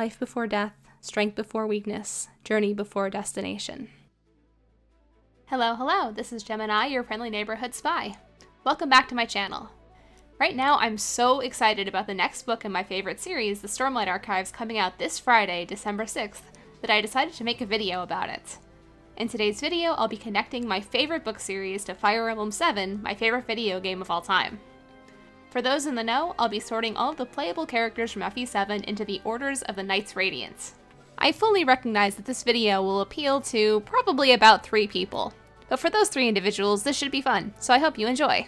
life before death, strength before weakness, journey before destination. Hello, this is Gemini, your friendly neighborhood spy. Welcome back to my channel. Right now, I'm so excited about the next book in my favorite series, the Stormlight Archives, coming out this Friday, December 6th, that I decided to make a video about it. In today's video, I'll be connecting my favorite book series to Fire Emblem 7, my favorite video game of all time. For those in the know, I'll be sorting all of the playable characters from FE7 into the orders of the Knights Radiant. I fully recognize that this video will appeal to probably about 3 people, but for those 3 individuals, this should be fun, so I hope you enjoy.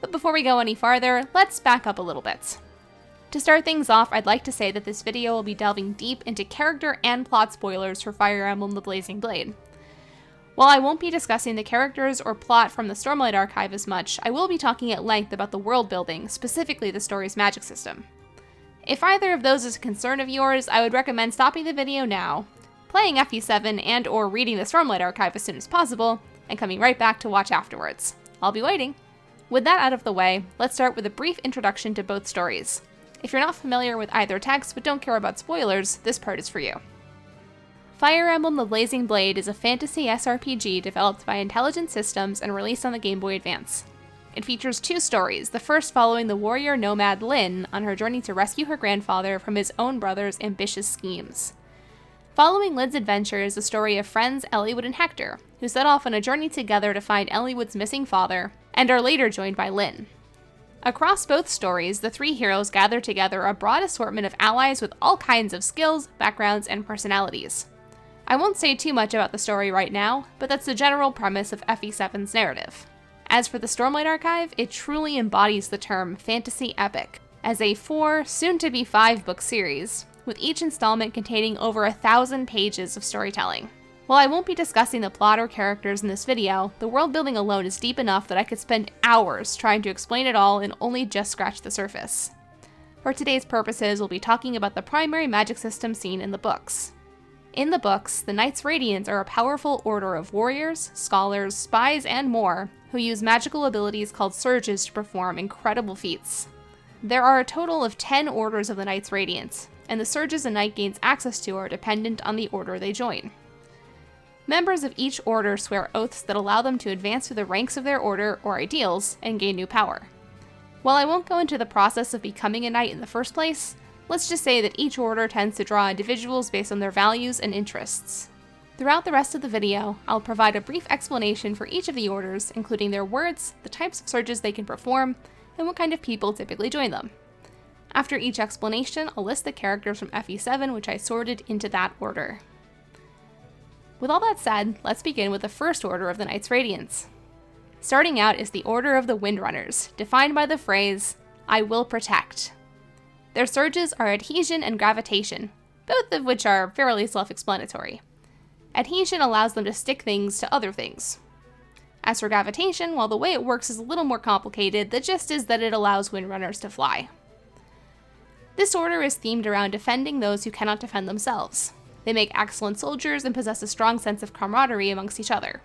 But before we go any farther, let's back up a little bit. To start things off, I'd like to say that this video will be delving deep into character and plot spoilers for Fire Emblem the Blazing Blade. While I won't be discussing the characters or plot from the Stormlight Archive as much, I will be talking at length about the world building, specifically the story's magic system. If either of those is a concern of yours, I would recommend stopping the video now, playing FE7 and or reading the Stormlight Archive as soon as possible, and coming right back to watch afterwards. I'll be waiting. With that out of the way, let's start with a brief introduction to both stories. If you're not familiar with either text but don't care about spoilers, this part is for you. Fire Emblem the Blazing Blade is a fantasy SRPG developed by Intelligent Systems and released on the Game Boy Advance. It features 2 stories, the first following the warrior nomad Lyn on her journey to rescue her grandfather from his own brother's ambitious schemes. Following Lyn's adventure is the story of friends Eliwood and Hector, who set off on a journey together to find Eliwood's missing father, and are later joined by Lyn. Across both stories, the 3 heroes gather together a broad assortment of allies with all kinds of skills, backgrounds, and personalities. I won't say too much about the story right now, but that's the general premise of FE7's narrative. As for the Stormlight Archive, it truly embodies the term fantasy epic, as a 4, soon-to-be 5 book series, with each installment containing over 1,000 pages of storytelling. While I won't be discussing the plot or characters in this video, the world building alone is deep enough that I could spend hours trying to explain it all and only just scratch the surface. For today's purposes, we'll be talking about the primary magic system seen in the books. In the books, the Knights Radiant are a powerful order of warriors, scholars, spies, and more, who use magical abilities called surges to perform incredible feats. There are a total of 10 orders of the Knights Radiant, and the surges a knight gains access to are dependent on the order they join. Members of each order swear oaths that allow them to advance through the ranks of their order or ideals and gain new power. While I won't go into the process of becoming a knight in the first place, let's just say that each order tends to draw individuals based on their values and interests. Throughout the rest of the video, I'll provide a brief explanation for each of the orders, including their words, the types of surges they can perform, and what kind of people typically join them. After each explanation, I'll list the characters from FE7 which I sorted into that order. With all that said, let's begin with the first order of the Knights Radiant. Starting out is the Order of the Windrunners, defined by the phrase, "I will protect." Their surges are adhesion and gravitation, both of which are fairly self-explanatory. Adhesion allows them to stick things to other things. As for gravitation, while the way it works is a little more complicated, the gist is that it allows Windrunners to fly. This order is themed around defending those who cannot defend themselves. They make excellent soldiers and possess a strong sense of camaraderie amongst each other.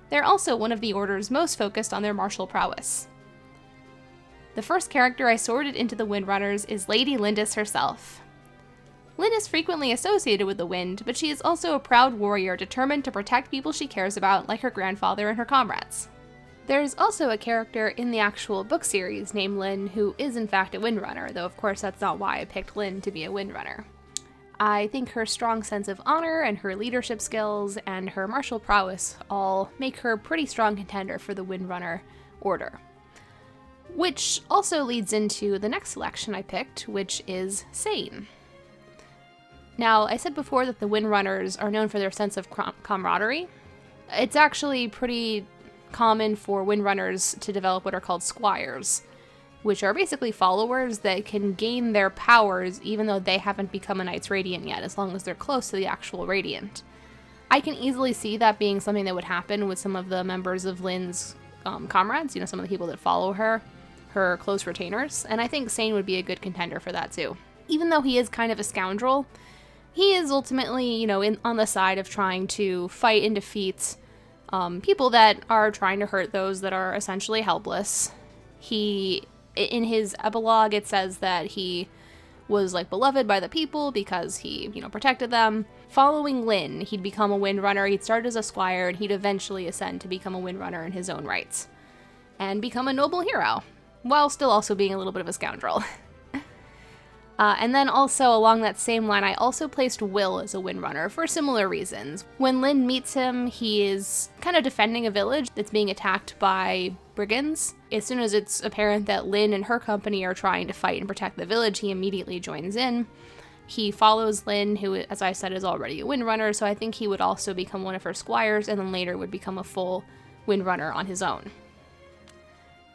They're also one of the orders most focused on their martial prowess. The first character I sorted into the Windrunners is Lady Lindis herself. Lyn is frequently associated with the wind, but she is also a proud warrior determined to protect people she cares about, like her grandfather and her comrades. There is also a character in the actual book series named Lyn who is in fact a Windrunner, though of course that's not why I picked Lyn to be a Windrunner. I think her strong sense of honor and her leadership skills and her martial prowess all make her a pretty strong contender for the Windrunner order. Which also leads into the next selection I picked, which is Sane. Now, I said before that the Windrunners are known for their sense of camaraderie. It's actually pretty common for Windrunners to develop what are called squires, which are basically followers that can gain their powers even though they haven't become a Knights Radiant yet, as long as they're close to the actual Radiant. I can easily see that being something that would happen with some of the members of Lyn's comrades, some of the people that follow her close retainers, and I think Sane would be a good contender for that too. Even though he is kind of a scoundrel, he is ultimately, on the side of trying to fight and defeat people that are trying to hurt those that are essentially helpless. In his epilogue, it says that he was like beloved by the people because he, protected them. Following Lyn, he'd become a Windrunner. He'd start as a squire, and he'd eventually ascend to become a Windrunner in his own rights and become a noble hero, while still also being a little bit of a scoundrel. And then also along that same line, I also placed Will as a Windrunner for similar reasons. When Lyn meets him, he is kind of defending a village that's being attacked by brigands. As soon as it's apparent that Lyn and her company are trying to fight and protect the village, he immediately joins in. He follows Lyn, who, as I said, is already a Windrunner, so I think he would also become one of her squires, and then later would become a full Windrunner on his own.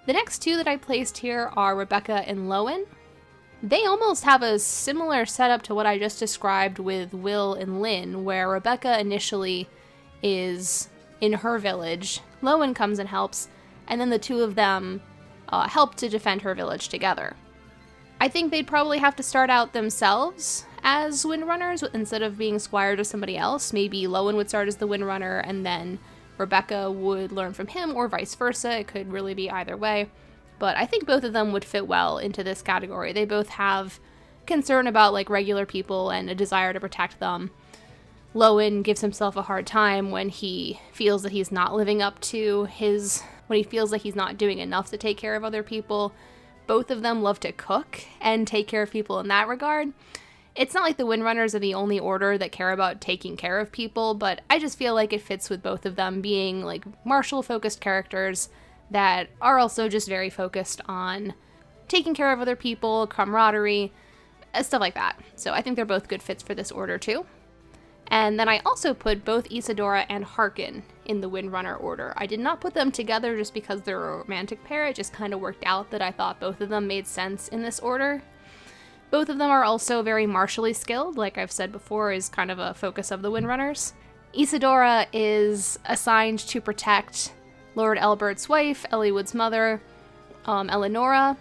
The next two that I placed here are Rebecca and Lowen. They almost have a similar setup to what I just described with Will and Lyn, where Rebecca initially is in her village, Lowen comes and helps, and then the two of them help to defend her village together. I think they'd probably have to start out themselves as Windrunners instead of being squire to somebody else. Maybe Lowen would start as the Windrunner, and then Rebecca would learn from him, or vice versa. It could really be either way. But I think both of them would fit well into this category. They both have concern about like regular people and a desire to protect them. Lowen gives himself a hard time when he feels that he's not living up to when he feels like he's not doing enough to take care of other people. Both of them love to cook and take care of people in that regard. It's not like the Windrunners are the only order that care about taking care of people, but I just feel like it fits with both of them being like martial-focused characters that are also just very focused on taking care of other people, camaraderie, stuff like that. So I think they're both good fits for this order too. And then I also put both Isadora and Harkin in the Windrunner order. I did not put them together just because they're a romantic pair. It just kind of worked out that I thought both of them made sense in this order. Both of them are also very martially skilled, like I've said before, is kind of a focus of the Windrunners. Isadora is assigned to protect Lord Elbert's wife, Eliwood's mother, Eleonora.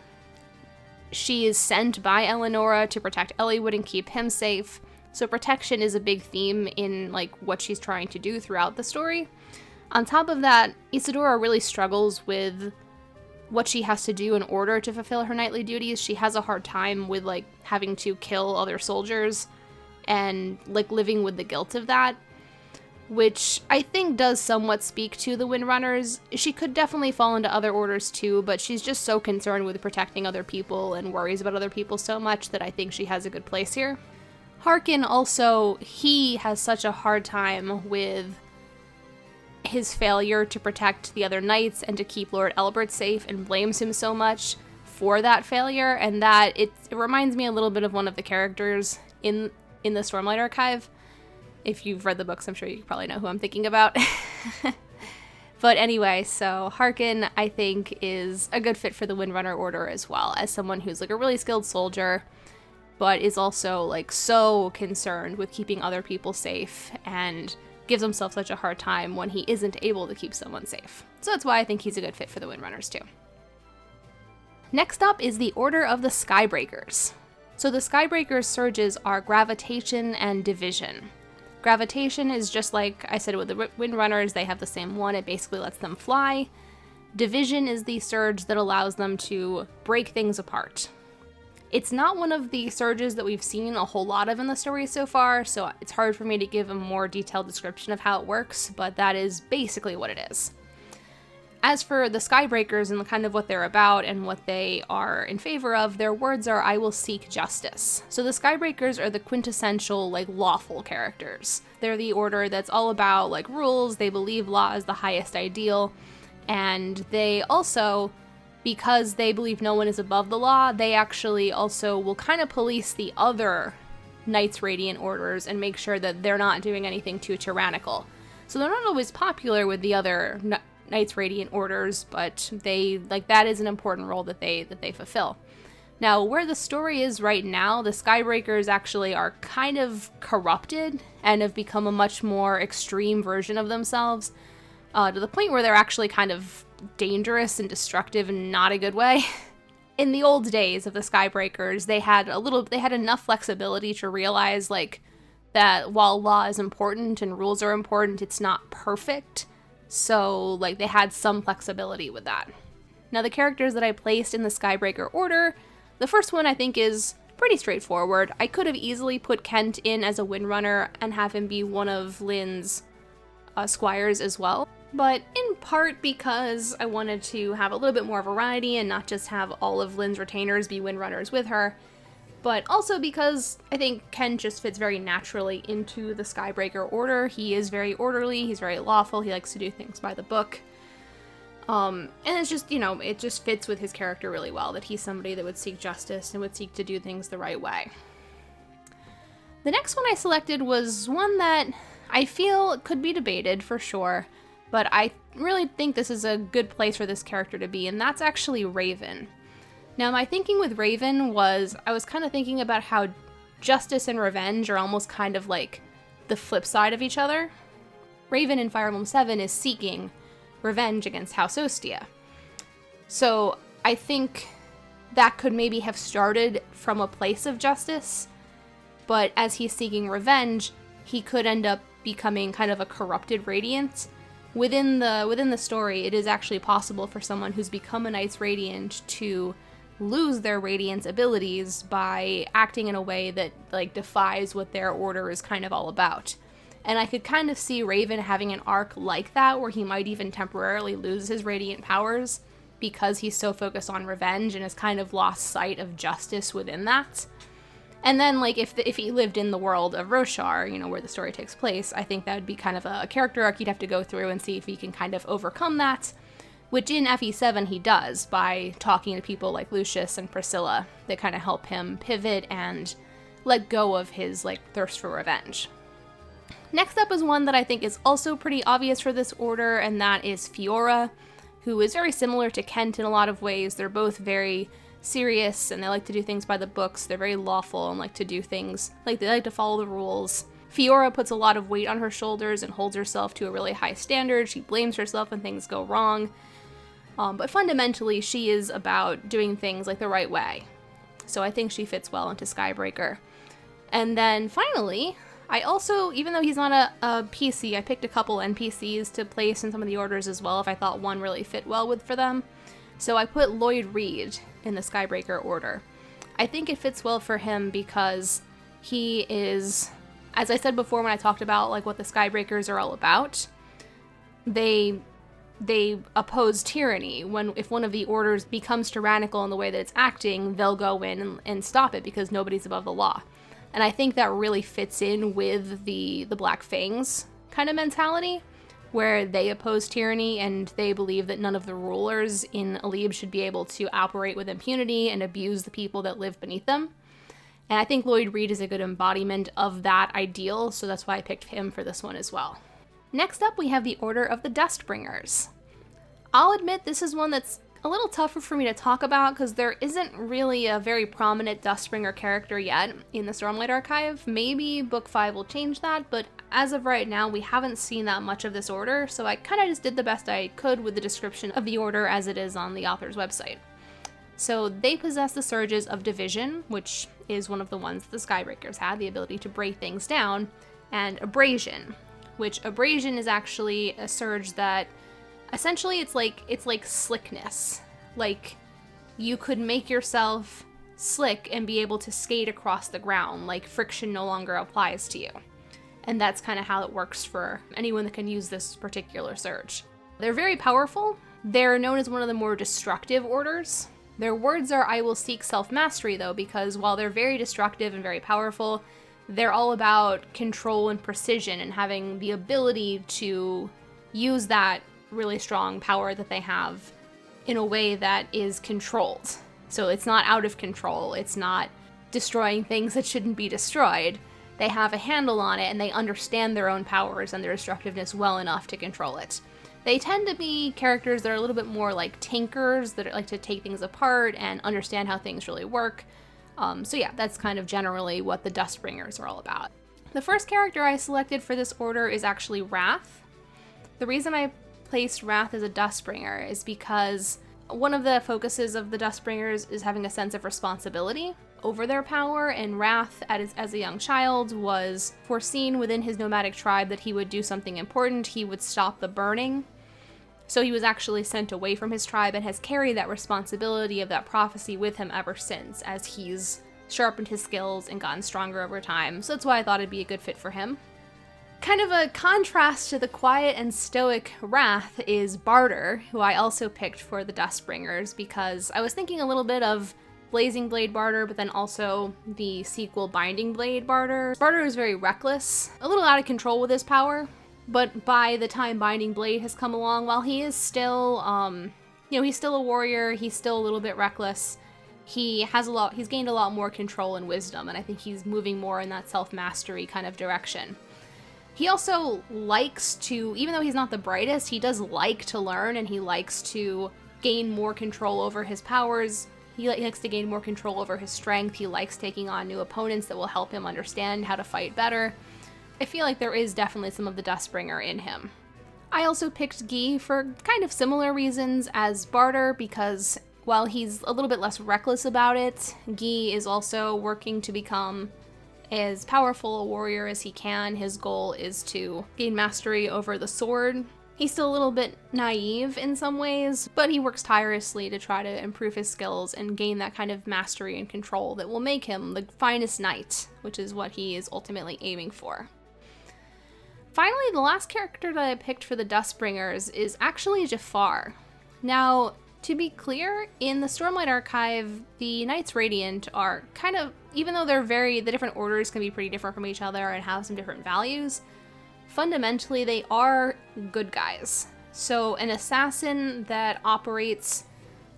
She is sent by Eleonora to protect Eliwood and keep him safe. So protection is a big theme in like what she's trying to do throughout the story. On top of that, Isadora really struggles with what she has to do in order to fulfill her knightly duties. She has a hard time with like having to kill other soldiers and like living with the guilt of that, which I think does somewhat speak to the Windrunners. She could definitely fall into other orders too, but she's just so concerned with protecting other people and worries about other people so much that I think she has a good place here. Harkin also, he has such a hard time with his failure to protect the other knights and to keep Lord Elbert safe and blames him so much for that failure, and that it reminds me a little bit of one of the characters in the Stormlight Archive. If you've read the books, I'm sure you probably know who I'm thinking about. But anyway, so Harkin, I think, is a good fit for the Windrunner order as well, as someone who's like a really skilled soldier, but is also like so concerned with keeping other people safe and gives himself such a hard time when he isn't able to keep someone safe. So that's why I think he's a good fit for the Windrunners too. Next up is the Order of the Skybreakers. So the Skybreakers' surges are gravitation and division. Gravitation is just like I said with the Windrunners, they have the same one, it basically lets them fly. Division is the surge that allows them to break things apart. It's not one of the surges that we've seen a whole lot of in the story so far, so it's hard for me to give a more detailed description of how it works, but that is basically what it is. As for the Skybreakers and kind of what they're about and what they are in favor of, their words are, "I will seek justice." So the Skybreakers are the quintessential, like, lawful characters. They're the order that's all about, like, rules, they believe law is the highest ideal, and they also, because they believe no one is above the law, they actually also will kind of police the other Knights Radiant orders and make sure that they're not doing anything too tyrannical. So they're not always popular with the other Knights Radiant orders, but they, like, that is an important role that they fulfill. Now, where the story is right now, the Skybreakers actually are kind of corrupted and have become a much more extreme version of themselves, to the point where they're actually kind of dangerous and destructive in not a good way. In the old days of the Skybreakers, they had enough flexibility to realize, like, that while law is important and rules are important, it's not perfect. So, like, they had some flexibility with that. Now, the characters that I placed in the Skybreaker order, the first one I think is pretty straightforward. I could have easily put Kent in as a Windrunner and have him be one of Lynn's squires as well, but in part because I wanted to have a little bit more variety and not just have all of Lynn's retainers be Windrunners with her, but also because I think Kent just fits very naturally into the Skybreaker order. He is very orderly, he's very lawful, he likes to do things by the book. And it's just, you know, it just fits with his character really well, that he's somebody that would seek justice and would seek to do things the right way. The next one I selected was one that I feel could be debated for sure, but I really think this is a good place for this character to be, and that's actually Raven. Now, my thinking with Raven was, I was kind of thinking about how justice and revenge are almost kind of like the flip side of each other. Raven in Fire Emblem 7 is seeking revenge against House Ostia. So I think that could maybe have started from a place of justice, but as he's seeking revenge, he could end up becoming kind of a corrupted Radiant. Within the story, it is actually possible for someone who's become a Knights Radiant to lose their Radiance abilities by acting in a way that like defies what their order is kind of all about. And I could kind of see Raven having an arc like that, where he might even temporarily lose his Radiant powers because he's so focused on revenge and has kind of lost sight of justice within that. And then, like, if he lived in the world of Roshar, you know, where the story takes place, I think that would be kind of a character arc you'd have to go through and see if he can kind of overcome that, which in FE7 he does by talking to people like Lucius and Priscilla that kind of help him pivot and let go of his, like, thirst for revenge. Next up is one that I think is also pretty obvious for this order, and that is Fiora, who is very similar to Kent in a lot of ways. They're both very serious and they like to do things by the books. They're very lawful and like to do things, like they like to follow the rules. Fiora puts a lot of weight on her shoulders and holds herself to a really high standard. She blames herself when things go wrong. But fundamentally, she is about doing things like the right way. So I think she fits well into Skybreaker. And then finally, I also, even though he's not a PC, I picked a couple NPCs to place in some of the orders as well if I thought one really fit well for them. So I put Lloyd Reed in the Skybreaker order. I think it fits well for him because he is, as I said before when I talked about like what the Skybreakers are all about, they oppose tyranny. If one of the orders becomes tyrannical in the way that it's acting, they'll go in and stop it because nobody's above the law. And I think that really fits in with the Black Fangs kind of mentality, where they oppose tyranny and they believe that none of the rulers in Alib should be able to operate with impunity and abuse the people that live beneath them. And I think Lloyd Reed is a good embodiment of that ideal, so that's why I picked him for this one as well. Next up, we have the Order of the Dustbringers. I'll admit this is one that's a little tougher for me to talk about because there isn't really a very prominent Dustbringer character yet in the Stormlight archive. Maybe Book 5 will change that, but as of right now, we haven't seen that much of this order, so I kind of just did the best I could with the description of the order as it is on the author's website. So they possess the Surges of Division, which is one of the ones that the Skybreakers had, the ability to break things down, and Abrasion, which Abrasion is actually a surge that essentially it's like slickness. Like you could make yourself slick and be able to skate across the ground, like friction no longer applies to you. And that's kind of how it works for anyone that can use this particular surge. They're very powerful. They're known as one of the more destructive orders. Their words are, "I will seek self-mastery," though, because while they're very destructive and very powerful, they're all about control and precision and having the ability to use that really strong power that they have in a way that is controlled. So it's not out of control. It's not destroying things that shouldn't be destroyed. They have a handle on it and they understand their own powers and their destructiveness well enough to control it. They tend to be characters that are a little bit more like tankers, that like to take things apart and understand how things really work. So yeah, that's kind of generally what the Dustbringers are all about. The first character I selected for this order is actually Wrath. The reason I placed Wrath as a Dustbringer is because one of the focuses of the Dustbringers is having a sense of responsibility over their power, and Wrath, as a young child, was foreseen within his nomadic tribe that he would do something important. He would stop the burning. So he was actually sent away from his tribe and has carried that responsibility of that prophecy with him ever since, as he's sharpened his skills, and gotten stronger over time, so that's why I thought it'd be a good fit for him. Kind of a contrast to the quiet and stoic Wrath is Barter, who I also picked for the Dustbringers because I was thinking a little bit of Blazing Blade Barter, but then also the sequel Binding Blade Barter. Barter is very reckless, a little out of control with his power, but by the time Binding Blade has come along, while he is still, he's still a warrior, he's still a little bit reckless, he's gained a lot more control and wisdom, and I think he's moving more in that self-mastery kind of direction. He also likes to, even though he's not the brightest, he does like to learn, and he likes to gain more control over his powers. He likes to gain more control over his strength. He likes taking on new opponents that will help him understand how to fight better. I feel like there is definitely some of the Dustbringer in him. I also picked Guy for kind of similar reasons as Barter, because while he's a little bit less reckless about it, Guy is also working to become as powerful a warrior as he can. His goal is to gain mastery over the sword. He's still a little bit naive in some ways, but he works tirelessly to try to improve his skills and gain that kind of mastery and control that will make him the finest knight, which is what he is ultimately aiming for. Finally, the last character that I picked for the Dustbringers is actually Jafar. Now, to be clear, in the Stormlight Archive, the Knights Radiant are kind of, even though the different orders can be pretty different from each other and have some different values, fundamentally they are good guys. So an assassin that operates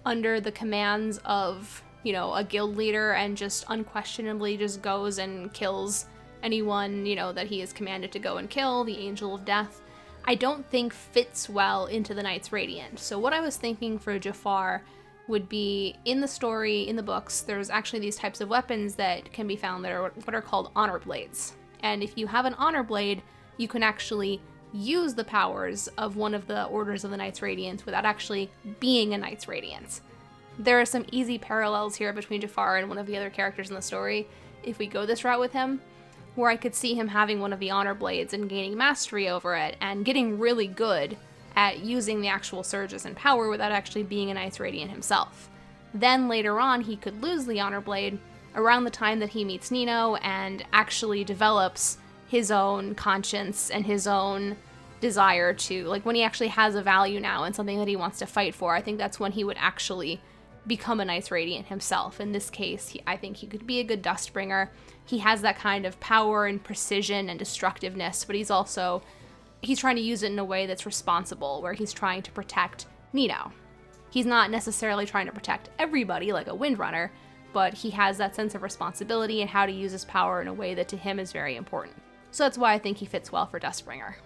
under the commands of, a guild leader and just unquestionably just goes and kills anyone, that he is commanded to go and kill, the Angel of Death, I don't think fits well into the Knights Radiant. So what I was thinking for Jafar would be, in the story, in the books, there's actually these types of weapons that can be found that are what are called honor blades. And if you have an honor blade, you can actually use the powers of one of the orders of the Knights Radiant without actually being a Knights Radiant. There are some easy parallels here between Jafar and one of the other characters in the story, if we go this route with him, where I could see him having one of the honor blades and gaining mastery over it and getting really good at using the actual surges and power without actually being a Knights Radiant himself. Then later on, he could lose the honor blade around the time that he meets Nino and actually develops his own conscience and his own desire to, when he actually has a value now and something that he wants to fight for, I think that's when he would actually become a Knights Radiant himself. In this case, I think he could be a good Dustbringer. He has that kind of power and precision and destructiveness, but he's trying to use it in a way that's responsible, where he's trying to protect Nino. He's not necessarily trying to protect everybody like a Windrunner, but he has that sense of responsibility and how to use his power in a way that to him is very important. So that's why I think he fits well for Dustbringer.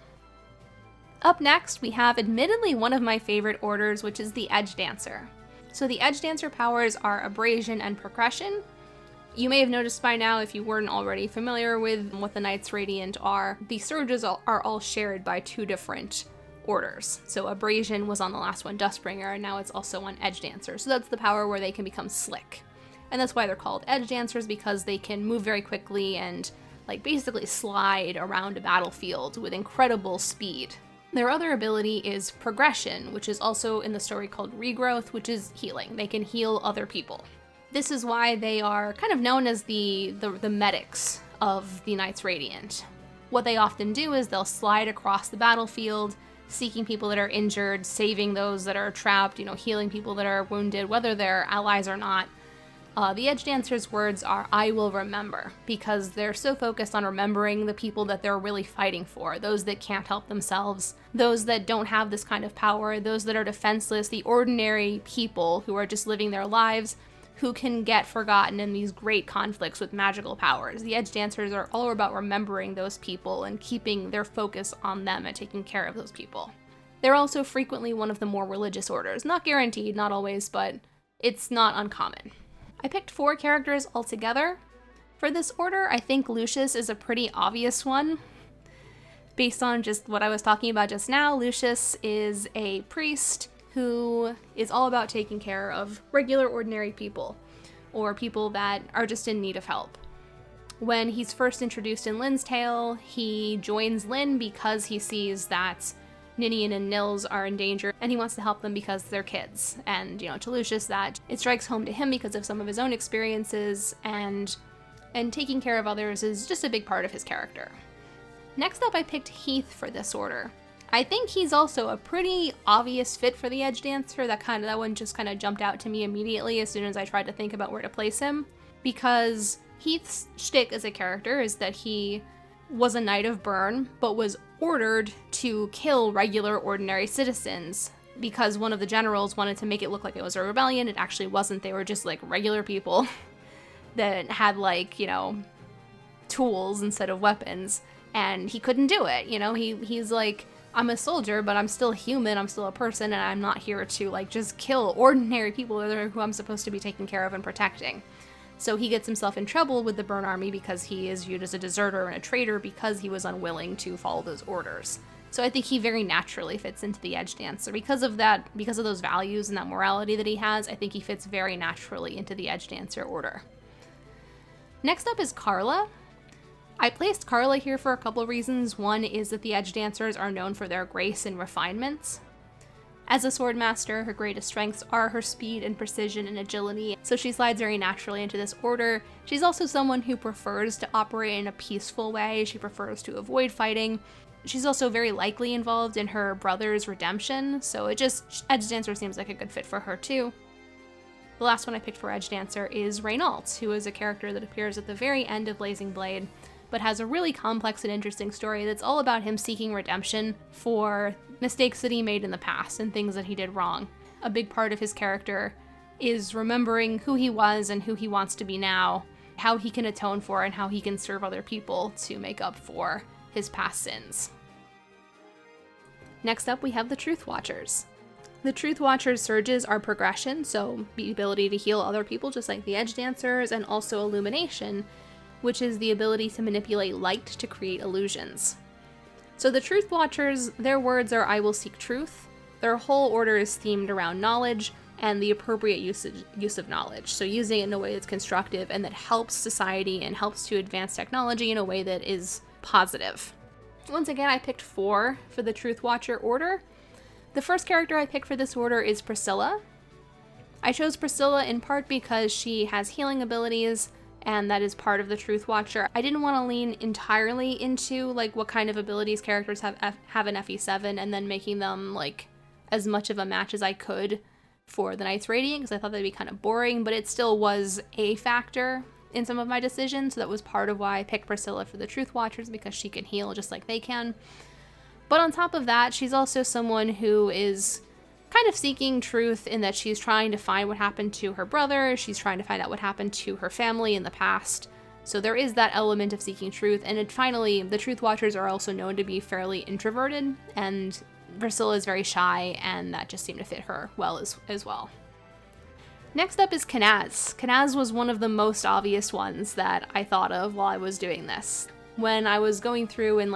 Up next, we have admittedly one of my favorite orders, which is the Edge Dancer. So the Edge Dancer powers are Abrasion and Progression. You may have noticed by now, if you weren't already familiar with what the Knights Radiant are, the surges are all shared by two different orders. So Abrasion was on the last one, Dustbringer, and now it's also on Edge Dancer. So that's the power where they can become slick. And that's why they're called Edge Dancers, because they can move very quickly and basically slide around a battlefield with incredible speed. Their other ability is Progression, which is also in the story called Regrowth, which is healing. They can heal other people. This is why they are kind of known as the medics of the Knights Radiant. What they often do is they'll slide across the battlefield, seeking people that are injured, saving those that are trapped, healing people that are wounded, whether they're allies or not. The Edge Dancer's words are, "I will remember," because they're so focused on remembering the people that they're really fighting for, those that can't help themselves, those that don't have this kind of power, those that are defenseless, the ordinary people who are just living their lives, who can get forgotten in these great conflicts with magical powers. The Edge Dancers are all about remembering those people and keeping their focus on them and taking care of those people. They're also frequently one of the more religious orders. Not guaranteed, not always, but it's not uncommon. I picked 4 characters altogether. For this order, I think Lucius is a pretty obvious one. Based on just what I was talking about just now, Lucius is a priest who is all about taking care of regular, ordinary people, or people that are just in need of help. When he's first introduced in Lynn's tale, he joins Lynn because he sees that Ninian and Nils are in danger, and he wants to help them because they're kids. And, to Lucius, that it strikes home to him because of some of his own experiences, and taking care of others is just a big part of his character. Next up, I picked Heath for this order. I think he's also a pretty obvious fit for the Edge Dancer. That one just kind of jumped out to me immediately as soon as I tried to think about where to place him, because Heath's shtick as a character is that he was a Knight of Byrne, but was ordered to kill regular, ordinary citizens because one of the generals wanted to make it look like it was a rebellion. It actually wasn't. They were just, regular people that had, tools instead of weapons, and he couldn't do it. He's like, I'm a soldier, but I'm still human, I'm still a person, and I'm not here to, just kill ordinary people who I'm supposed to be taking care of and protecting. So he gets himself in trouble with the Byrne army because he is viewed as a deserter and a traitor because he was unwilling to follow those orders. So I think he very naturally fits into the Edge Dancer. Because of those values and that morality that he has, I think he fits very naturally into the Edge Dancer order. Next up is Carla. I placed Carla here for a couple reasons. One is that the Edge Dancers are known for their grace and refinements. As a swordmaster, her greatest strengths are her speed and precision and agility, so she slides very naturally into this order. She's also someone who prefers to operate in a peaceful way. She prefers to avoid fighting. She's also very likely involved in her brother's redemption, so Edge Dancer seems like a good fit for her too. The last one I picked for Edge Dancer is Reynolds, who is a character that appears at the very end of Blazing Blade, but has a really complex and interesting story that's all about him seeking redemption for mistakes that he made in the past and things that he did wrong. A big part of his character is remembering who he was and who he wants to be now, how he can atone for and how he can serve other people to make up for his past sins. Next up, we have the Truth Watchers. The Truth Watchers' surges are progression, so the ability to heal other people just like the Edge Dancers, and also illumination, which is the ability to manipulate light to create illusions. So the Truth Watchers, their words are, "I will seek truth." Their whole order is themed around knowledge and the appropriate use of knowledge. So using it in a way that's constructive and that helps society and helps to advance technology in a way that is positive. Once again, I picked 4 for the Truth Watcher order. The first character I picked for this order is Priscilla. I chose Priscilla in part because she has healing abilities, and that is part of the Truth Watcher. I didn't want to lean entirely into what kind of abilities characters have an FE7 and then making them as much of a match as I could for the Knights Radiant, because I thought that'd be kind of boring, but it still was a factor in some of my decisions, so that was part of why I picked Priscilla for the Truth Watchers, because she can heal just like they can. But on top of that, she's also someone who is kind of seeking truth in that she's trying to find what happened to her brother, she's trying to find out what happened to her family in the past. So there is that element of seeking truth, and finally, the Truth Watchers are also known to be fairly introverted, and Priscilla is very shy, and that just seemed to fit her well as well. Next up is Kanaz. Kanaz was one of the most obvious ones that I thought of while I was doing this. When I was going through and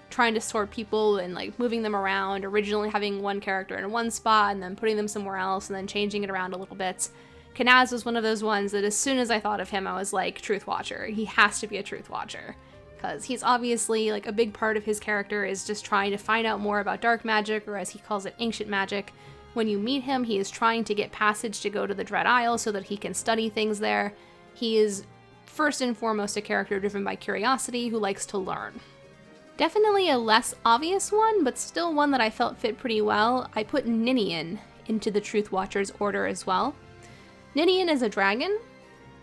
trying to sort people and moving them around, originally having one character in one spot and then putting them somewhere else and then changing it around a little bit, Kanaz was one of those ones that as soon as I thought of him, I was like, Truth Watcher. He has to be a Truth Watcher. Because he's obviously, a big part of his character is just trying to find out more about dark magic, or as he calls it, ancient magic. When you meet him, he is trying to get passage to go to the Dread Isle so that he can study things there. He is first and foremost a character driven by curiosity who likes to learn. Definitely a less obvious one, but still one that I felt fit pretty well. I put Ninian into the Truth Watcher's order as well. Ninian is a dragon,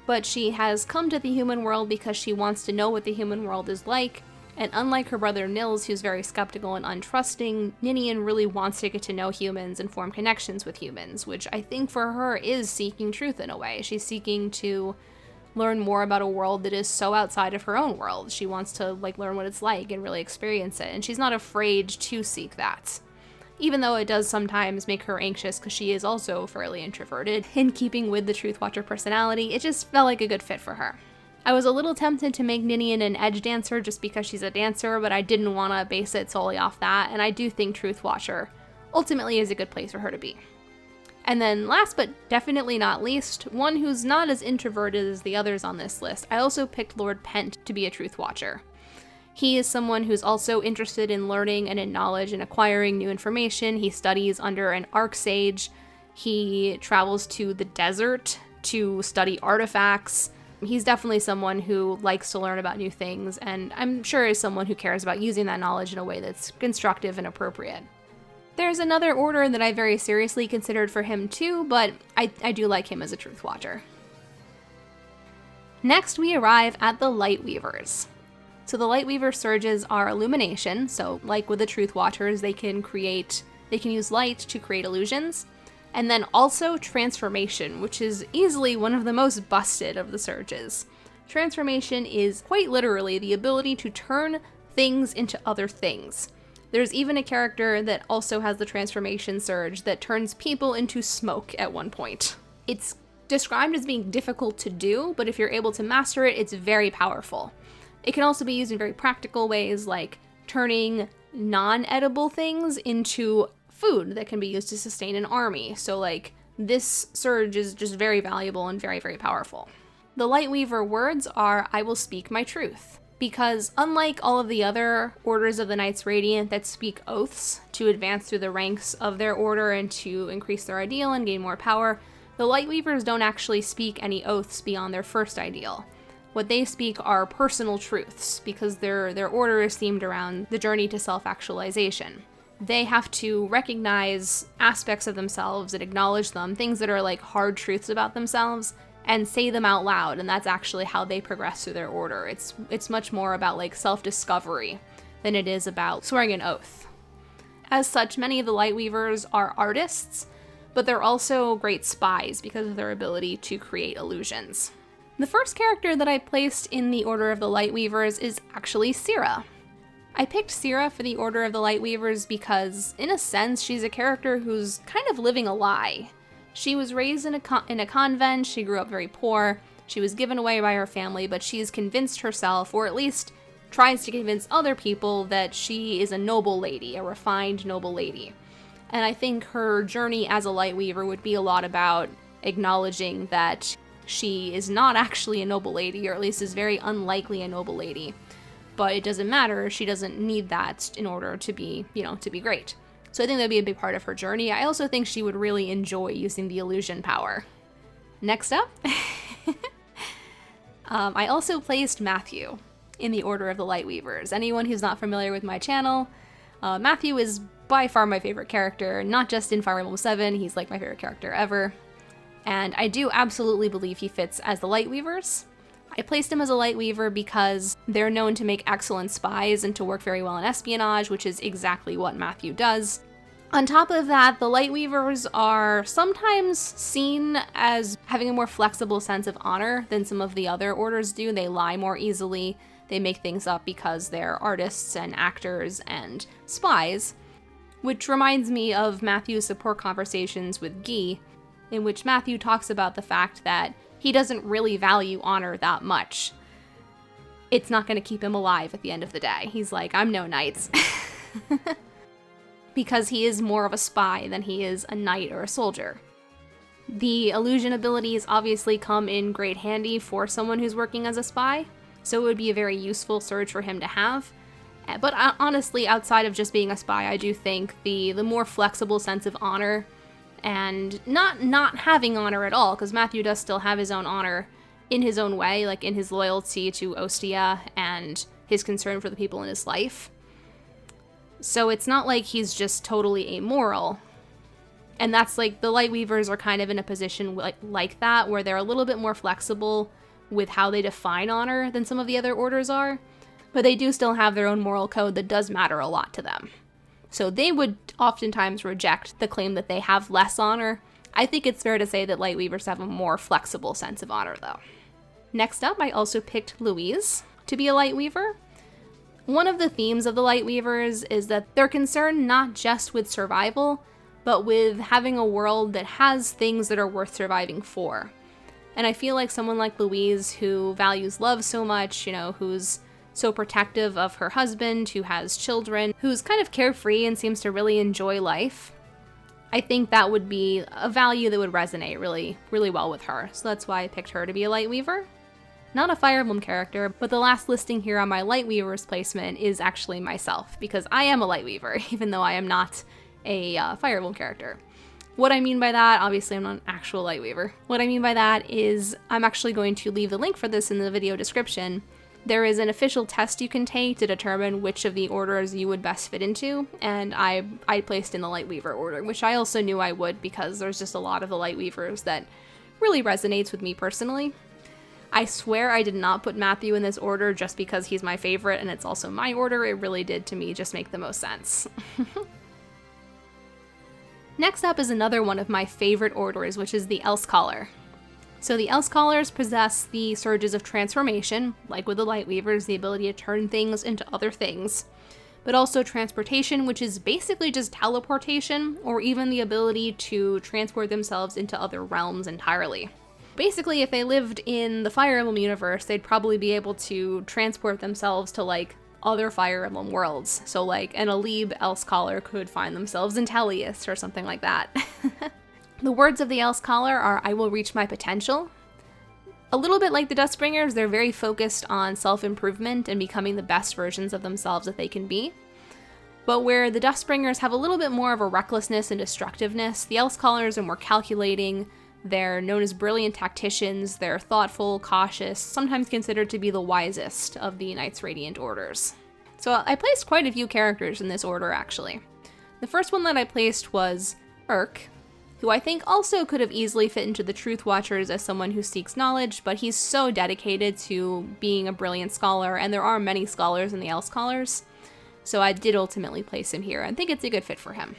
but she has come to the human world because she wants to know what the human world is like, and unlike her brother Nils, who's very skeptical and untrusting, Ninian really wants to get to know humans and form connections with humans, which I think for her is seeking truth in a way. She's seeking to learn more about a world that is so outside of her own world. She wants to learn what it's like and really experience it, and she's not afraid to seek that. Even though it does sometimes make her anxious because she is also fairly introverted. In keeping with the Truth Watcher personality, it just felt like a good fit for her. I was a little tempted to make Ninian an Edge Dancer just because she's a dancer, but I didn't want to base it solely off that, and I do think Truth Watcher ultimately is a good place for her to be. And then last but definitely not least, one who's not as introverted as the others on this list, I also picked Lord Pent to be a Truth Watcher. He is someone who's also interested in learning and in knowledge and acquiring new information. He studies under an archsage. He travels to the desert to study artifacts. He's definitely someone who likes to learn about new things, and I'm sure is someone who cares about using that knowledge in a way that's constructive and appropriate. There's another order that I very seriously considered for him too, but I do like him as a Truth Watcher. Next, we arrive at the Lightweavers. So the Lightweaver surges are illumination, so like with the Truth Watchers, they can use light to create illusions, and then also transformation, which is easily one of the most busted of the surges. Transformation is quite literally the ability to turn things into other things. There's even a character that also has the transformation surge that turns people into smoke at one point. It's described as being difficult to do, but if you're able to master it, it's very powerful. It can also be used in very practical ways, like turning non-edible things into food that can be used to sustain an army. So like this surge is just very valuable and very, very powerful. The Lightweaver words are, "I will speak my truth." Because unlike all of the other orders of the Knights Radiant that speak oaths to advance through the ranks of their order and to increase their ideal and gain more power, the Lightweavers don't actually speak any oaths beyond their first ideal. What they speak are personal truths, because their order is themed around the journey to self-actualization. They have to recognize aspects of themselves and acknowledge them, things that are like hard truths about themselves, and say them out loud, and that's actually how they progress through their order. It's much more about like self-discovery than it is about swearing an oath. As such, many of the Lightweavers are artists, but they're also great spies because of their ability to create illusions. The first character that I placed in the Order of the Lightweavers is actually Syrah. I picked Syrah for the Order of the Lightweavers because, in a sense, she's a character who's kind of living a lie. She was raised in a convent, she grew up very poor, she was given away by her family, but she's convinced herself, or at least tries to convince other people, that she is a noble lady, a refined noble lady. And I think her journey as a Lightweaver would be a lot about acknowledging that she is not actually a noble lady, or at least is very unlikely a noble lady. But it doesn't matter, she doesn't need that in order to be, to be great. So I think that'd be a big part of her journey. I also think she would really enjoy using the illusion power. Next up, I also placed Matthew in the Order of the Lightweavers. Anyone who's not familiar with my channel, Matthew is by far my favorite character, not just in Fire Emblem 7, he's like my favorite character ever. And I do absolutely believe he fits as the Lightweavers. I placed him as a Lightweaver because they're known to make excellent spies and to work very well in espionage, which is exactly what Matthew does. On top of that, the Lightweavers are sometimes seen as having a more flexible sense of honor than some of the other orders do. They lie more easily, they make things up because they're artists and actors and spies, which reminds me of Matthew's support conversations with Guy, in which Matthew talks about the fact that he doesn't really value honor that much. It's not going to keep him alive at the end of the day. He's like, I'm no knight. Because he is more of a spy than he is a knight or a soldier. The illusion abilities obviously come in great handy for someone who's working as a spy, so it would be a very useful surge for him to have. But honestly, outside of just being a spy, I do think the more flexible sense of honor, and not having honor at all, because Matthew does still have his own honor in his own way, like in his loyalty to Ostia and his concern for the people in his life. So it's not like he's just totally amoral. And that's like, the Lightweavers are kind of in a position like that, where they're a little bit more flexible with how they define honor than some of the other orders are, but they do still have their own moral code that does matter a lot to them. So they would oftentimes reject the claim that they have less honor. I think it's fair to say that Lightweavers have a more flexible sense of honor, though. Next up, I also picked Louise to be a Lightweaver. One of the themes of the Lightweavers is that they're concerned not just with survival, but with having a world that has things that are worth surviving for. And I feel like someone like Louise, who values love so much, who's so protective of her husband, who has children, who's kind of carefree and seems to really enjoy life, I think that would be a value that would resonate really, really well with her. So that's why I picked her to be a Lightweaver. not a Fire Emblem character, but the last listing here on my Lightweaver's placement is actually myself, because I am a Lightweaver, even though I am not a Fire Emblem character. What I mean by that, obviously I'm not an actual Lightweaver. What I mean by that is I'm actually going to leave the link for this in the video description. There is an official test you can take to determine which of the orders you would best fit into, and I placed in the Lightweaver order, which I also knew I would because there's just a lot of the Lightweavers that really resonates with me personally. I swear I did not put Matthew in this order just because he's my favorite and it's also my order. It really did to me just make the most sense. Next up is another one of my favorite orders, which is the Else Caller. So the Else Callers possess the surges of transformation, like with the Lightweavers, the ability to turn things into other things, but also transportation, which is basically just teleportation, or even the ability to transport themselves into other realms entirely. Basically, if they lived in the Fire Emblem universe, they'd probably be able to transport themselves to, like, other Fire Emblem worlds. So, like, an Alib Else Caller could find themselves in Tellius or something like that. The words of the Else Caller are, "I will reach my potential." A little bit like the Dustbringers, they're very focused on self-improvement and becoming the best versions of themselves that they can be. But where the Dustbringers have a little bit more of a recklessness and destructiveness, the Else Callers are more calculating. They're known as brilliant tacticians, they're thoughtful, cautious, sometimes considered to be the wisest of the Knights Radiant orders. So I placed quite a few characters in this order, actually. The first one that I placed was Urk, who I think also could have easily fit into the Truth Watchers as someone who seeks knowledge, but he's so dedicated to being a brilliant scholar, and there are many scholars in the Else Callers, so I did ultimately place him here. I think it's a good fit for him.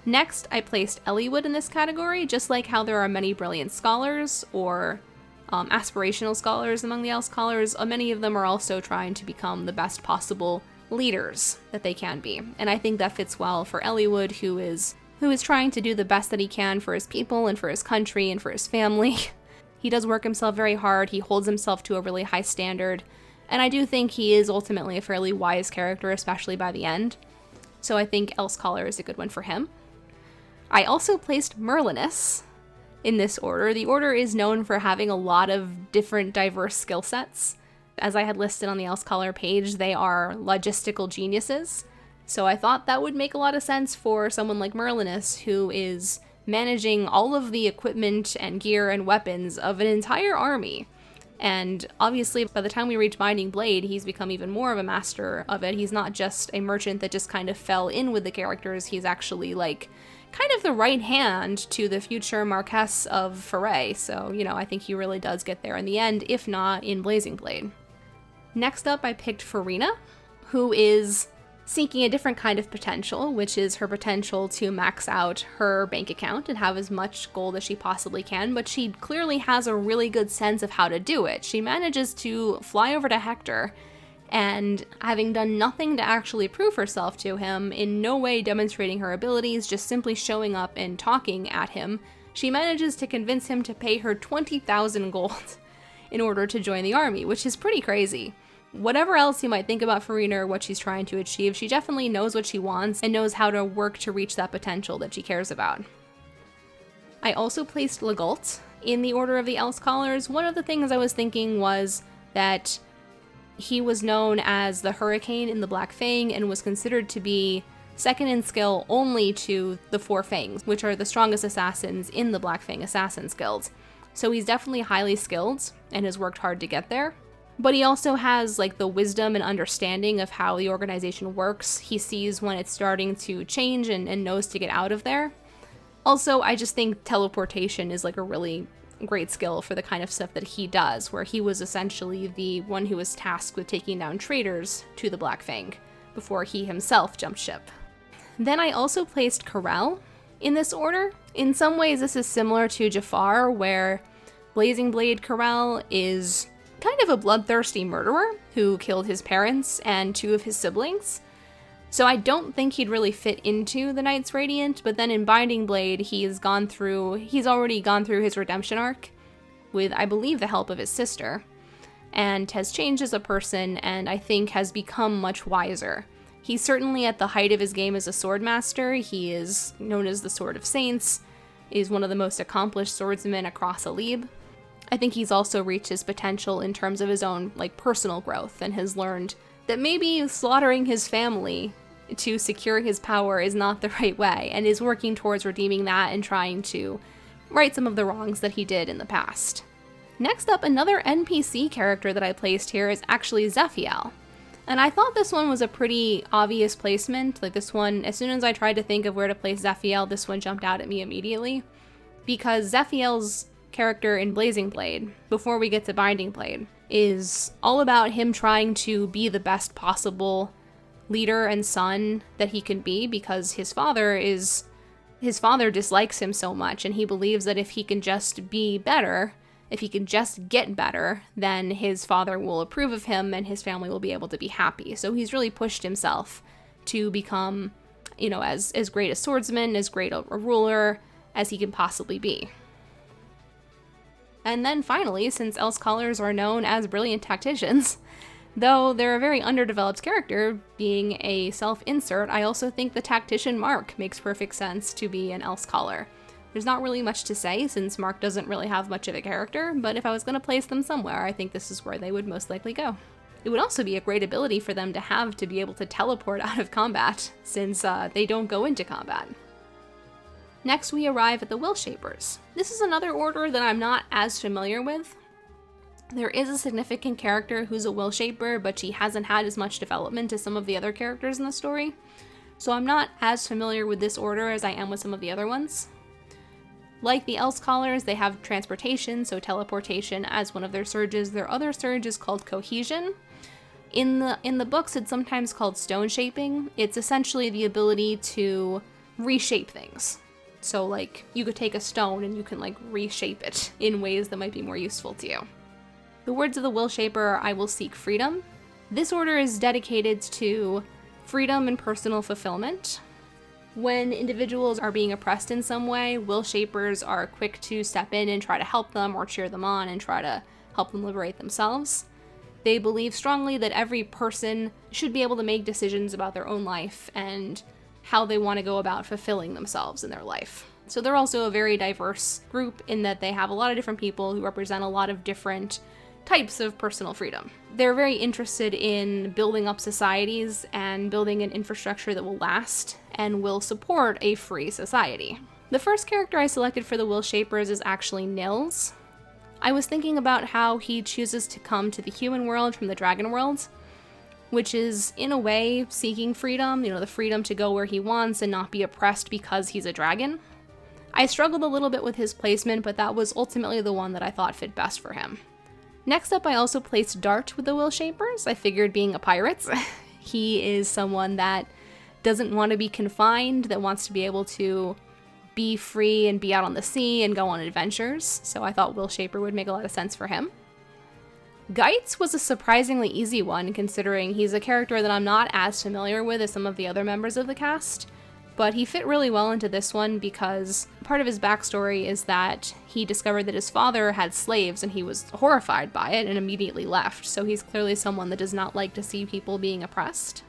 Next, I placed Eliwood in this category, just like how there are many brilliant scholars, or aspirational scholars among the Else Callers. Many of them are also trying to become the best possible leaders that they can be, and I think that fits well for Eliwood, who is trying to do the best that he can for his people and for his country and for his family. He does work himself very hard, he holds himself to a really high standard, and I do think he is ultimately a fairly wise character, especially by the end. So I think Else Caller is a good one for him. I also placed Merlinus in this order. The order is known for having a lot of different diverse skill sets. As I had listed on the Else Caller page, they are logistical geniuses. So I thought that would make a lot of sense for someone like Merlinus, who is managing all of the equipment and gear and weapons of an entire army. And obviously, by the time we reach Binding Blade, he's become even more of a master of it. He's not just a merchant that just kind of fell in with the characters, he's actually, like, kind of the right hand to the future Marquess of Foray. So, you know, I think he really does get there in the end, if not in Blazing Blade. Next up, I picked Farina, who is seeking a different kind of potential, which is her potential to max out her bank account and have as much gold as she possibly can, but she clearly has a really good sense of how to do it. She manages to fly over to Hector, and having done nothing to actually prove herself to him, in no way demonstrating her abilities, just simply showing up and talking at him, she manages to convince him to pay her 20,000 gold in order to join the army, which is pretty crazy. Whatever else you might think about Farina or what she's trying to achieve, she definitely knows what she wants and knows how to work to reach that potential that she cares about. I also placed Legault in the order of the Else Callers. One of the things I was thinking was that he was known as the Hurricane in the Black Fang and was considered to be second in skill only to the Four Fangs, which are the strongest assassins in the Black Fang Assassins Guild. So he's definitely highly skilled and has worked hard to get there. But he also has, like, the wisdom and understanding of how the organization works. He sees when it's starting to change and knows to get out of there. Also, I just think teleportation is, like, a really great skill for the kind of stuff that he does, where he was essentially the one who was tasked with taking down traitors to the Black Fang before he himself jumped ship. Then I also placed Corel in this order. In some ways, this is similar to Jafar, where Blazing Blade Corel is kind of a bloodthirsty murderer who killed his parents and two of his siblings. So I don't think he'd really fit into the Knights Radiant, but then in Binding Blade, he's already gone through his redemption arc with, I believe, the help of his sister, and has changed as a person, and I think has become much wiser. He's certainly at the height of his game as a swordmaster. He is known as the Sword of Saints, is one of the most accomplished swordsmen across Alib, I think he's also reached his potential in terms of his own personal growth, and has learned that maybe slaughtering his family to secure his power is not the right way, and is working towards redeeming that and trying to right some of the wrongs that he did in the past. Next up, another NPC character that I placed here is actually Zephiel. And I thought this one was a pretty obvious placement. This one, as soon as I tried to think of where to place Zephiel, this one jumped out at me immediately. Because Zephiel's character in Blazing Blade, before we get to Binding Blade, is all about him trying to be the best possible leader and son that he can be, because his father dislikes him so much, and he believes that if he can just be better, if he can just get better, then his father will approve of him and his family will be able to be happy. So he's really pushed himself to become, as great a swordsman, as great a ruler as he can possibly be. And then finally, since Elf Scholars are known as brilliant tacticians, though they're a very underdeveloped character, being a self-insert, I also think the tactician Mark makes perfect sense to be an Elf Scholar. There's not really much to say, since Mark doesn't really have much of a character, but if I was going to place them somewhere, I think this is where they would most likely go. It would also be a great ability for them to have, to be able to teleport out of combat, since they don't go into combat. Next, we arrive at the Will Shapers. This is another order that I'm not as familiar with. There is a significant character who's a Will Shaper, but she hasn't had as much development as some of the other characters in the story, so I'm not as familiar with this order as I am with some of the other ones. Like the Elf Scholars, they have transportation, so teleportation, as one of their surges. Their other surge is called cohesion. In the books, it's sometimes called stone shaping. It's essentially the ability to reshape things. So you could take a stone and you can reshape it in ways that might be more useful to you. The words of the Will Shaper are, "I will seek freedom." This order is dedicated to freedom and personal fulfillment. When individuals are being oppressed in some way, Will Shapers are quick to step in and try to help them or cheer them on and try to help them liberate themselves. They believe strongly that every person should be able to make decisions about their own life and how they want to go about fulfilling themselves in their life. So they're also a very diverse group in that they have a lot of different people who represent a lot of different types of personal freedom. They're very interested in building up societies and building an infrastructure that will last and will support a free society. The first character I selected for the Will Shapers is actually Nils. I was thinking about how he chooses to come to the human world from the dragon world, which is, in a way, seeking freedom, the freedom to go where he wants and not be oppressed because he's a dragon. I struggled a little bit with his placement, but that was ultimately the one that I thought fit best for him. Next up, I also placed Dart with the Will Shapers. I figured, being a pirate, he is someone that doesn't want to be confined, that wants to be able to be free and be out on the sea and go on adventures, so I thought Will Shaper would make a lot of sense for him. Geitz was a surprisingly easy one, considering he's a character that I'm not as familiar with as some of the other members of the cast, but he fit really well into this one because part of his backstory is that he discovered that his father had slaves and he was horrified by it and immediately left, so he's clearly someone that does not like to see people being oppressed.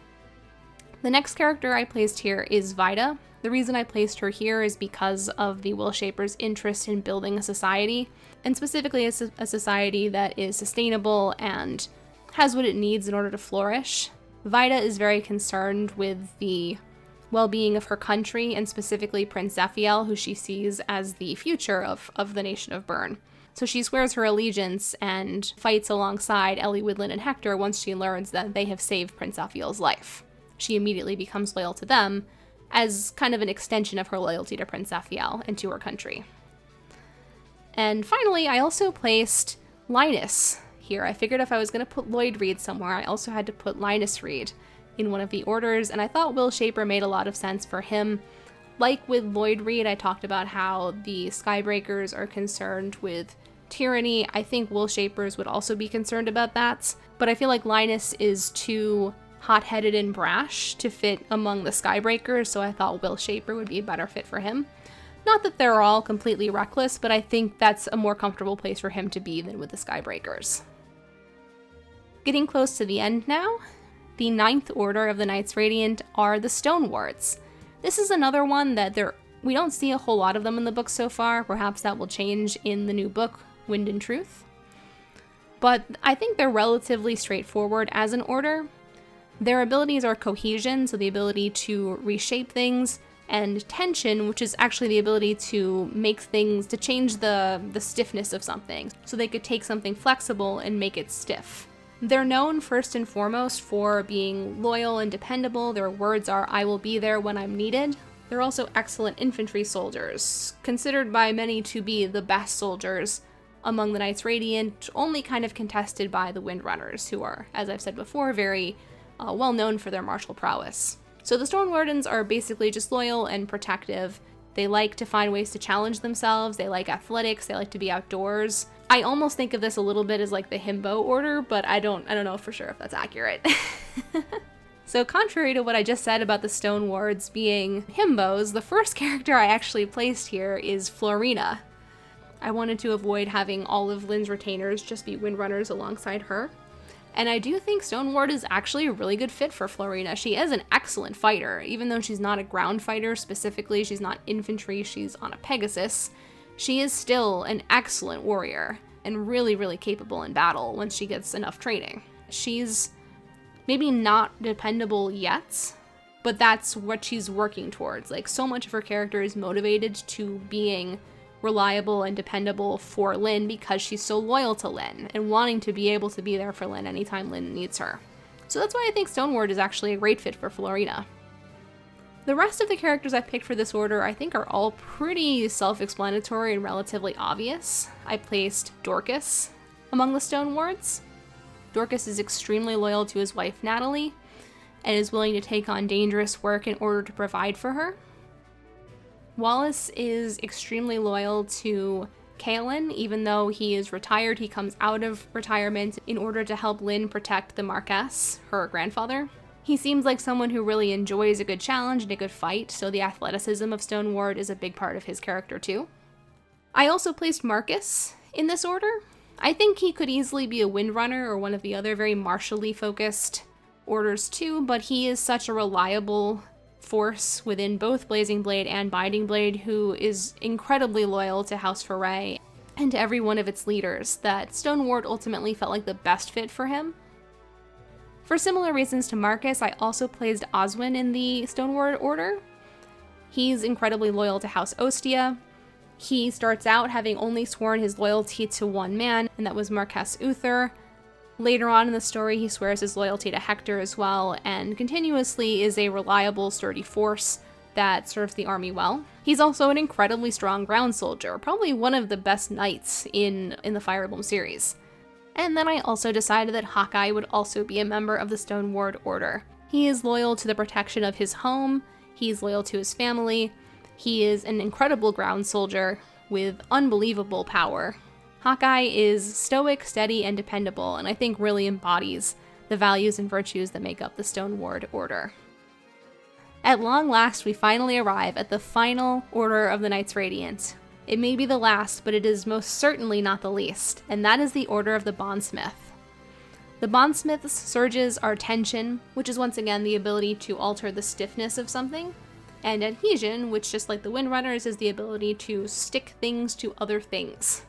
The next character I placed here is Vida. The reason I placed her here is because of the Will Shaper's interest in building a society, and specifically a society that is sustainable and has what it needs in order to flourish. Vida is very concerned with the well-being of her country, and specifically Prince Zephiel, who she sees as the future of the nation of Bern. So she swears her allegiance and fights alongside Ellie, Widlin, and Hector once she learns that they have saved Prince Zephiel's life. She immediately becomes loyal to them as kind of an extension of her loyalty to Prince Zephiel and to her country. And finally, I also placed Linus here. I figured if I was going to put Lloyd Reed somewhere, I also had to put Linus Reed in one of the orders, and I thought Will Shaper made a lot of sense for him. Like with Lloyd Reed, I talked about how the Skybreakers are concerned with tyranny. I think Will Shapers would also be concerned about that, but I feel like Linus is too hot-headed and brash to fit among the Skybreakers, so I thought Will Shaper would be a better fit for him. Not that they're all completely reckless, but I think that's a more comfortable place for him to be than with the Skybreakers. Getting close to the end now, the 9th order of the Knights Radiant are the Stone Wards. This is another one that we don't see a whole lot of them in the book so far. Perhaps that will change in the new book Wind and Truth. But I think they're relatively straightforward as an order. Their abilities are Cohesion, so the ability to reshape things, and Tension, which is actually the ability to make things, to change the stiffness of something. So they could take something flexible and make it stiff. They're known first and foremost for being loyal and dependable. Their words are, "I will be there when I'm needed." They're also excellent infantry soldiers, considered by many to be the best soldiers among the Knights Radiant, only kind of contested by the Windrunners, who are, as I've said before, very well known for their martial prowess. So the Storm Wardens are basically just loyal and protective. They like to find ways to challenge themselves, they like athletics, they like to be outdoors. I almost think of this a little bit as like the Himbo order, but I don't know for sure if that's accurate. So contrary to what I just said about the Stone Wards being Himbos, the first character I actually placed here is Florina. I wanted to avoid having all of Lynn's retainers just be Windrunners alongside her. And I do think Stone Ward is actually a really good fit for Florina. She is an excellent fighter, even though she's not a ground fighter specifically, she's not infantry, she's on a Pegasus. She is still an excellent warrior and really, really capable in battle once she gets enough training. She's maybe not dependable yet, but that's what she's working towards. Like, so much of her character is motivated to being reliable and dependable for Lynn because she's so loyal to Lynn and wanting to be able to be there for Lynn anytime Lynn needs her. So that's why I think Stone Ward is actually a great fit for Florina. The rest of the characters I picked for this order I think are all pretty self-explanatory and relatively obvious. I placed Dorcas among the Stone Wards. Dorcas is extremely loyal to his wife Natalie and is willing to take on dangerous work in order to provide for her. Wallace is extremely loyal to Kaelin. Even though he is retired, he comes out of retirement in order to help Lynn protect the Marquess, her grandfather. He seems like someone who really enjoys a good challenge and a good fight, so the athleticism of Stone Ward is a big part of his character too. I also placed Marcus in this order. I think he could easily be a Windrunner or one of the other very martially focused orders too, but he is such a reliable force within both Blazing Blade and Binding Blade, who is incredibly loyal to House Foray and to every one of its leaders, that Stone Ward ultimately felt like the best fit for him. For similar reasons to Marcus, I also placed Oswin in the Stone Ward order. He's incredibly loyal to House Ostia. He starts out having only sworn his loyalty to one man, and that was Marquess Uther. Later on in the story, he swears his loyalty to Hector as well, and continuously is a reliable, sturdy force that serves the army well. He's also an incredibly strong ground soldier, probably one of the best knights in the Fire Emblem series. And then I also decided that Hawkeye would also be a member of the Stone Ward Order. He is loyal to the protection of his home, he's loyal to his family, he is an incredible ground soldier with unbelievable power. Hawkeye is stoic, steady, and dependable, and I think really embodies the values and virtues that make up the Stone Ward Order. At long last, we finally arrive at the final order of the Knights Radiant. It may be the last, but it is most certainly not the least, and that is the Order of the Bondsmith. The Bondsmith's surges are Tension, which is once again the ability to alter the stiffness of something, and Adhesion, which, just like the Windrunners, is the ability to stick things to other things.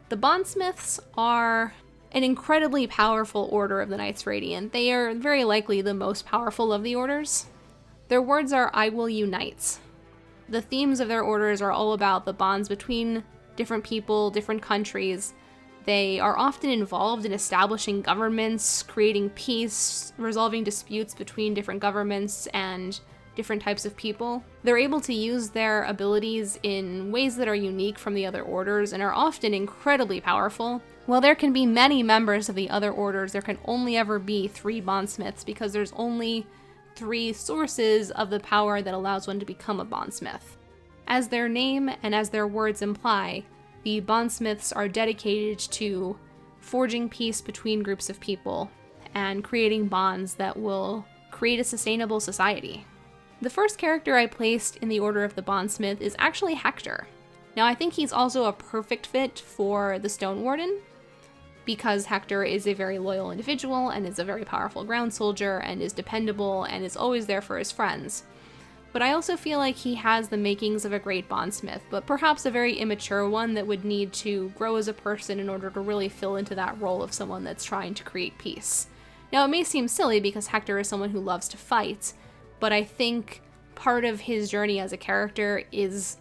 The Bondsmiths are an incredibly powerful order of the Knights Radiant. They are very likely the most powerful of the orders. Their words are, "I will unite." The themes of their orders are all about the bonds between different people, different countries. They are often involved in establishing governments, creating peace, resolving disputes between different governments and different types of people. They're able to use their abilities in ways that are unique from the other orders and are often incredibly powerful. While there can be many members of the other orders, there can only ever be 3 bondsmiths because there's only 3 sources of the power that allows one to become a bondsmith. As their name and as their words imply, the bondsmiths are dedicated to forging peace between groups of people and creating bonds that will create a sustainable society. The first character I placed in the Order of the Bondsmith is actually Hector. Now, I think he's also a perfect fit for the Stone Warden, because Hector is a very loyal individual and is a very powerful ground soldier and is dependable and is always there for his friends. but I also feel like he has the makings of a great bondsmith, but perhaps a very immature one that would need to grow as a person in order to really fill into that role of someone that's trying to create peace. Now, it may seem silly because Hector is someone who loves to fight, but I think part of his journey as a character is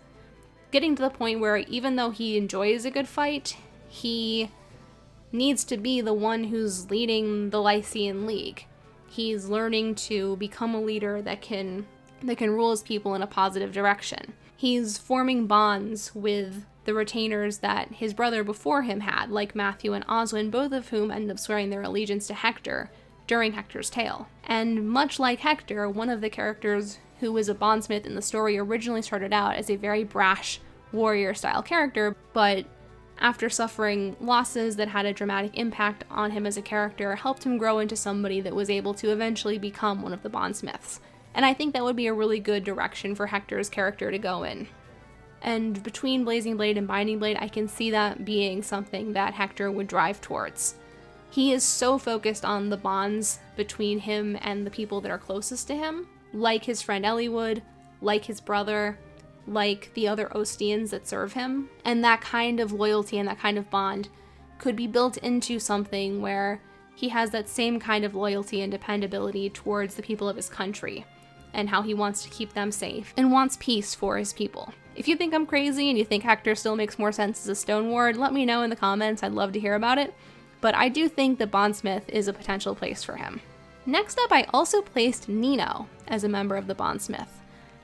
getting to the point where even though he enjoys a good fight, he needs to be the one who's leading the Lycian League. He's learning to become a leader that can rule his people in a positive direction. He's forming bonds with the retainers that his brother before him had, like Matthew and Oswin, both of whom end up swearing their allegiance to Hector during Hector's tale. And much like Hector, one of the characters who was a bondsmith in the story originally started out as a very brash warrior-style character, but after suffering losses that had a dramatic impact on him as a character, helped him grow into somebody that was able to eventually become one of the bondsmiths. And I think that would be a really good direction for Hector's character to go in. And between Blazing Blade and Binding Blade, I can see that being something that Hector would drive towards. He is so focused on the bonds between him and the people that are closest to him, like his friend Eliwood, like his brother, like the other Ostians that serve him. And that kind of loyalty and that kind of bond could be built into something where he has that same kind of loyalty and dependability towards the people of his country, and how he wants to keep them safe and wants peace for his people. If you think I'm crazy and you think Hector still makes more sense as a Stone Ward, let me know in the comments. I'd love to hear about it. But I do think that Bondsmith is a potential place for him. Next up, I also placed Nino as a member of the Bondsmith.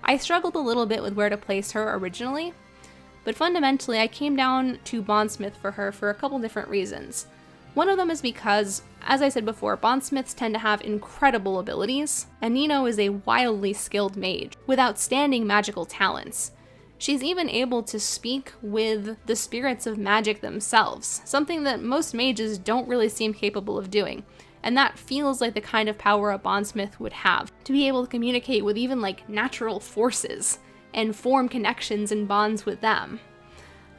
I struggled a little bit with where to place her originally, but fundamentally I came down to Bondsmith for her for a couple different reasons. One of them is because, as I said before, bondsmiths tend to have incredible abilities, and Nino is a wildly skilled mage with outstanding magical talents. She's even able to speak with the spirits of magic themselves, something that most mages don't really seem capable of doing, and that feels like the kind of power a bondsmith would have, to be able to communicate with even like natural forces and form connections and bonds with them.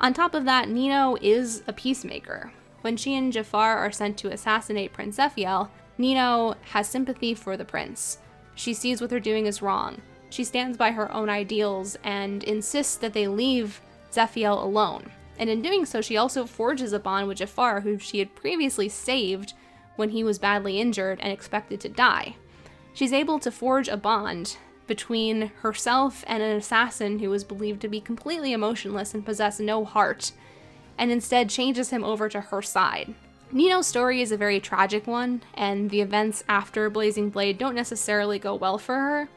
On top of that, Nino is a peacemaker. When she and Jafar are sent to assassinate Prince Zephiel, Nino has sympathy for the prince. She sees what they're doing is wrong. She stands by her own ideals and insists that they leave Zephiel alone. And in doing so, she also forges a bond with Jafar, who she had previously saved when he was badly injured and expected to die. She's able to forge a bond between herself and an assassin who was believed to be completely emotionless and possess no heart, and instead changes him over to her side. Nino's story is a very tragic one, and the events after Blazing Blade don't necessarily go well for her.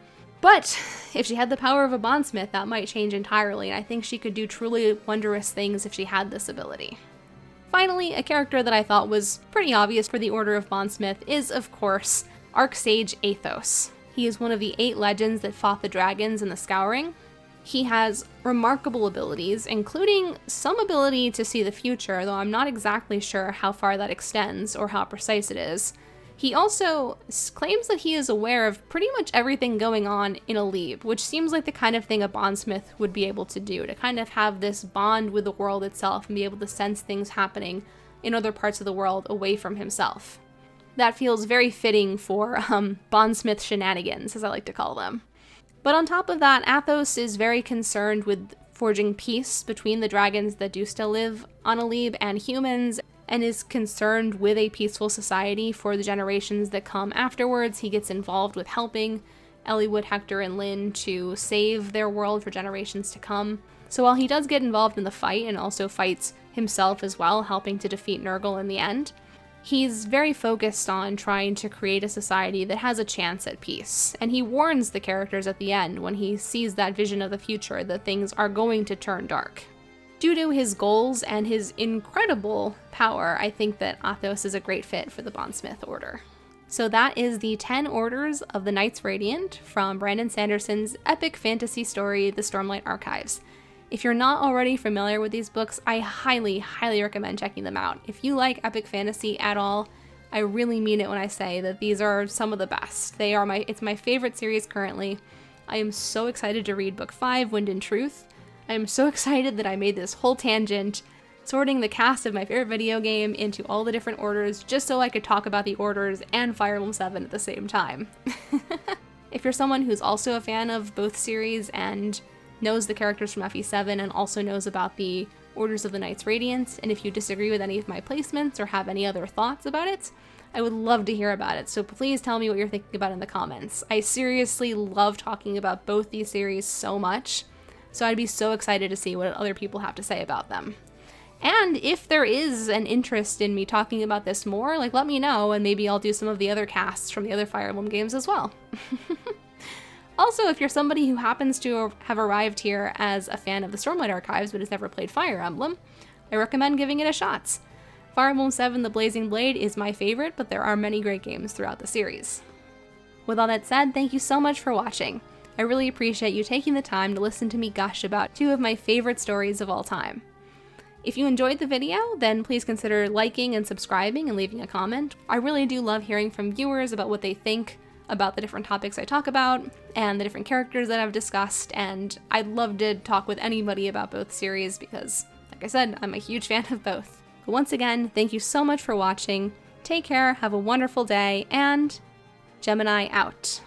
But if she had the power of a bondsmith, that might change entirely, and I think she could do truly wondrous things if she had this ability. Finally, a character that I thought was pretty obvious for the Order of Bondsmith is, of course, Archsage Athos. He is one of the 8 legends that fought the dragons in the Scouring. He has remarkable abilities, including some ability to see the future, though I'm not exactly sure how far that extends or how precise it is. He also claims that he is aware of pretty much everything going on in Alib, which seems like the kind of thing a bondsmith would be able to do, to kind of have this bond with the world itself and be able to sense things happening in other parts of the world away from himself. That feels very fitting for bondsmith shenanigans, as I like to call them. But on top of that, Athos is very concerned with forging peace between the dragons that do still live on Alib and humans, and is concerned with a peaceful society for the generations that come afterwards. He gets involved with helping Eliwood, Hector, and Lyn to save their world for generations to come. So while he does get involved in the fight and also fights himself as well, helping to defeat Nurgle in the end, he's very focused on trying to create a society that has a chance at peace. And he warns the characters at the end when he sees that vision of the future that things are going to turn dark. Due to his goals and his incredible power, I think that Athos is a great fit for the Bondsmith Order. So that is the 10 orders of the Knights Radiant from Brandon Sanderson's epic fantasy story, The Stormlight Archives. If you're not already familiar with these books, I highly, highly recommend checking them out. If you like epic fantasy at all, I really mean it when I say that these are some of the best. It's my favorite series currently. I am so excited to read Book 5, Wind and Truth. I am so excited that I made this whole tangent, sorting the cast of my favorite video game into all the different orders just so I could talk about the orders and Fire Emblem 7 at the same time. If you're someone who's also a fan of both series and knows the characters from FE7 and also knows about the Orders of the Knights Radiant, and if you disagree with any of my placements or have any other thoughts about it, I would love to hear about it, so please tell me what you're thinking about in the comments. I seriously love talking about both these series so much, so I'd be so excited to see what other people have to say about them. And if there is an interest in me talking about this more, like, let me know, and maybe I'll do some of the other casts from the other Fire Emblem games as well. Also, if you're somebody who happens to have arrived here as a fan of the Stormlight Archives but has never played Fire Emblem, I recommend giving it a shot. Fire Emblem 7 The Blazing Blade is my favorite, but there are many great games throughout the series. With all that said, thank you so much for watching. I really appreciate you taking the time to listen to me gush about two of my favorite stories of all time. If you enjoyed the video, then please consider liking and subscribing and leaving a comment. I really do love hearing from viewers about what they think about the different topics I talk about and the different characters that I've discussed, and I'd love to talk with anybody about both series because, like I said, I'm a huge fan of both. But once again, thank you so much for watching. Take care, have a wonderful day, and Gemini out.